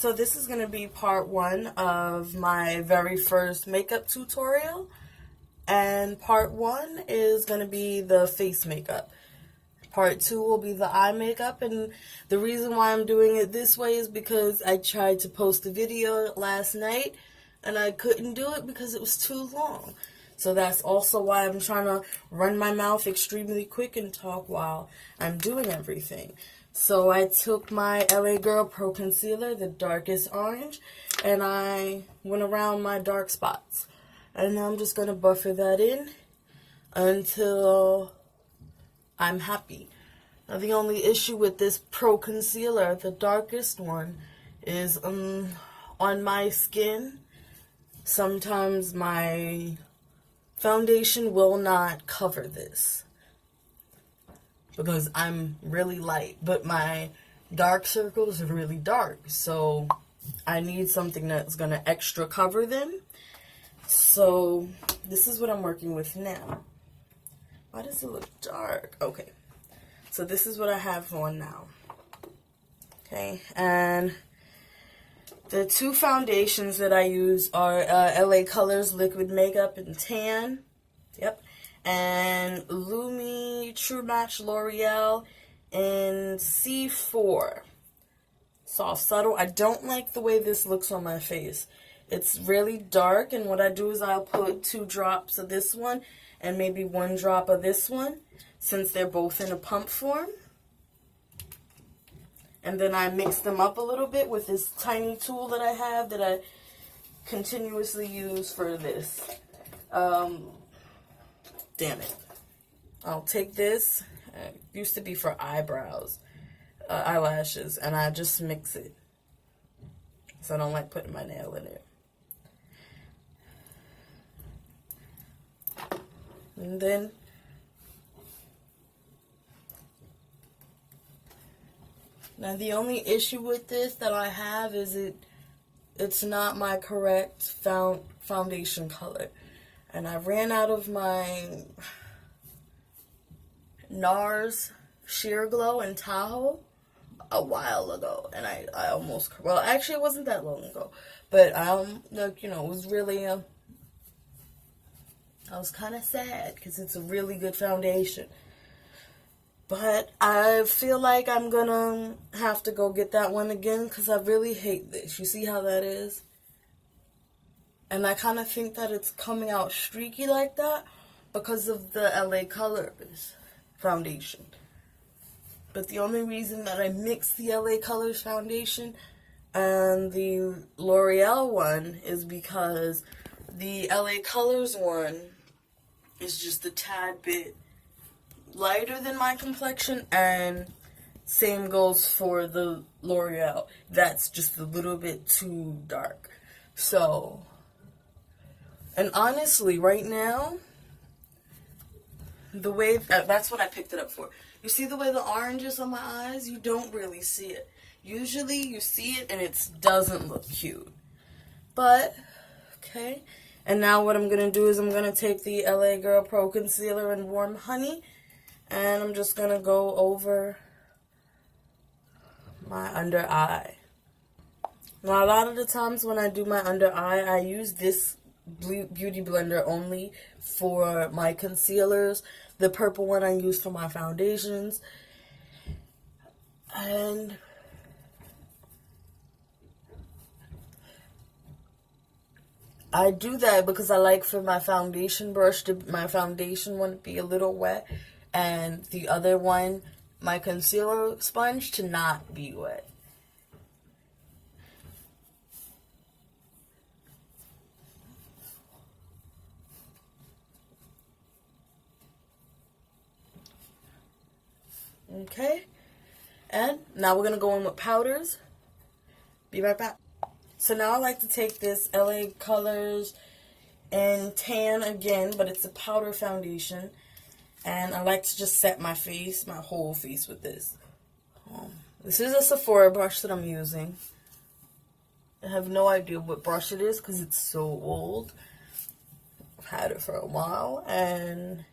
So this is going to be part one of my very first makeup tutorial. And part one is going to be the face makeup. Part two will be the eye makeup. And the reason why I'm doing it this way is because I tried to post a video last night and I couldn't do it because it was too long. So that's also why I'm trying to run my mouth extremely quick and talk while I'm doing everything. So I took my LA Girl Pro Concealer, the darkest orange, and I went around my dark spots. And now I'm just going to buffer that in until I'm happy. Now the only issue with this Pro Concealer, the darkest one, is on my skin, sometimes my foundation will not cover this because I'm really light, but my dark circles are really dark, so I need something that's going to extra cover them. So this is what I'm working with now. Why does it look dark? Okay, so this is what I have on now. Okay, and the two foundations that I use are LA Colors Liquid Makeup and Tan. Yep. And Lumi True Match L'Oreal in C4. Soft Subtle. I don't like the way this looks on my face. It's really dark, and what I do is I'll put 2 drops of this one and maybe 1 drop of this one, since they're both in a pump form. And then I mix them up a little bit with this tiny tool that I have that I continuously use for this. Damn it. I'll take this. It used to be for eyebrows, eyelashes, and I just mix it. So I don't like putting my nail in it. And then now the only issue with this that I have is it's not my correct foundation color. And I ran out of my NARS Sheer Glow in Tahoe a while ago. And I almost, well, actually it wasn't that long ago. But like, you know, it was really, I was kind of sad because it's a really good foundation. But I feel like I'm going to have to go get that one again because I really hate this. You see how that is? And I kind of think that it's coming out streaky like that because of the LA Colors foundation. But the only reason that I mixed the LA Colors foundation and the L'Oreal one is because the LA Colors one is just a tad bit lighter than my complexion, and same goes for the L'Oreal. That's just a little bit too dark. So, and honestly, right now, the way, that's what I picked it up for. You see the way the orange is on my eyes? You don't really see it. Usually you see it and it doesn't look cute. But, okay. And now what I'm going to do is I'm going to take the LA Girl Pro Concealer in Warm Honey, and I'm just going to go over my under eye. Now, a lot of the times when I do my under eye, I use this Beauty Blender only for my concealers. The purple one I use for my foundations. And I do that because I like for my foundation brush to, my foundation one to be a little wet, and the other one, my concealer sponge, to not be wet. Okay, and now we're going to go in with powders. Be right back. So now I like to take this LA Colors and Tan again, but it's a powder foundation. And I like to just set my face, my whole face with this. This is a Sephora brush that I'm using. I have no idea what brush it is because it's so old. I've had it for a while, and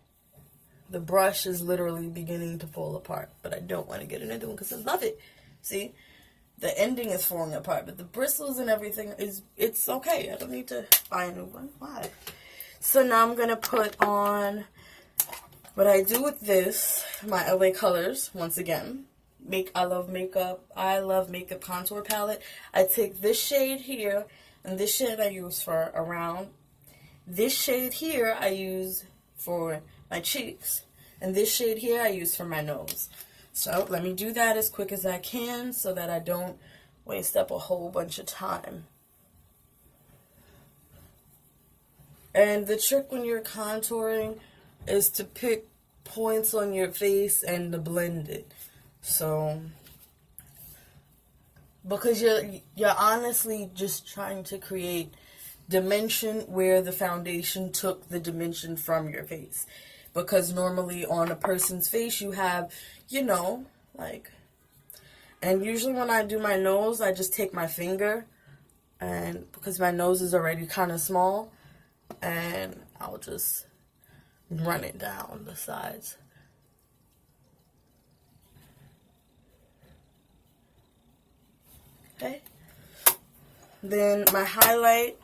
the brush is literally beginning to fall apart. But I don't want to get another one because I love it. See? the ending is falling apart, but the bristles and everything it's okay. I don't need to buy a new one. Why? So now I'm going to put on what I do with this, my LA Colors, once again. I love makeup contour palette. I take this shade here, and this shade I use for around. This shade here I use for my cheeks, and this shade here I use for my nose. So let me do that as quick as I can so that I don't waste up a whole bunch of time. And the trick when you're contouring is to pick points on your face and to blend it. So, because you're honestly just trying to create dimension where the foundation took the dimension from your face. Because normally on a person's face you have, you know, like, and usually when I do my nose, I just take my finger, and because my nose is already kind of small, and I'll just run it down the sides. Okay. Then my highlight,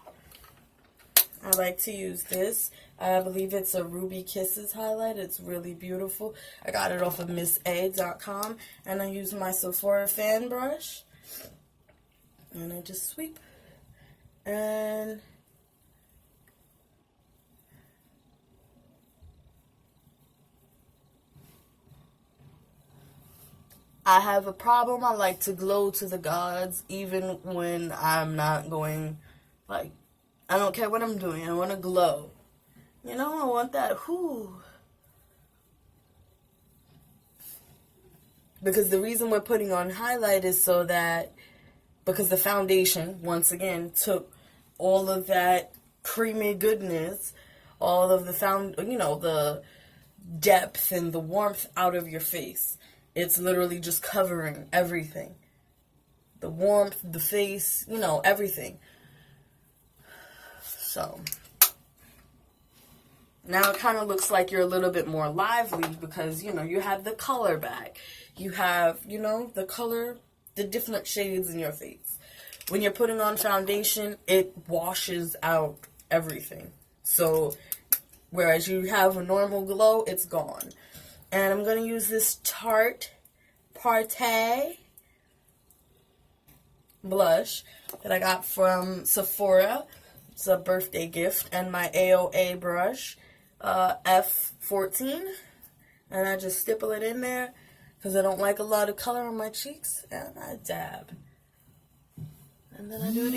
I like to use this. I believe it's a Ruby Kisses highlight. It's really beautiful. I got it off of MissA.com. And I use my Sephora fan brush. And I just sweep. And I have a problem. I like to glow to the gods even when I'm not going, like, I don't care what I'm doing. I want to glow. You know, I want that, whoo. Because the reason we're putting on highlight is so that, because the foundation, once again, took all of that creamy goodness, all of the the depth and the warmth out of your face. It's literally just covering everything. The warmth, the face, everything. So now it kind of looks like you're a little bit more lively because, you have the color back. You have, the color, the different shades in your face. When you're putting on foundation, it washes out everything. So whereas you have a normal glow, it's gone. And I'm going to use this Tarte blush that I got from Sephora. It's a birthday gift. And my AOA brush, F14. And I just stipple it in there because I don't like a lot of color on my cheeks. And I dab. And then I do it again.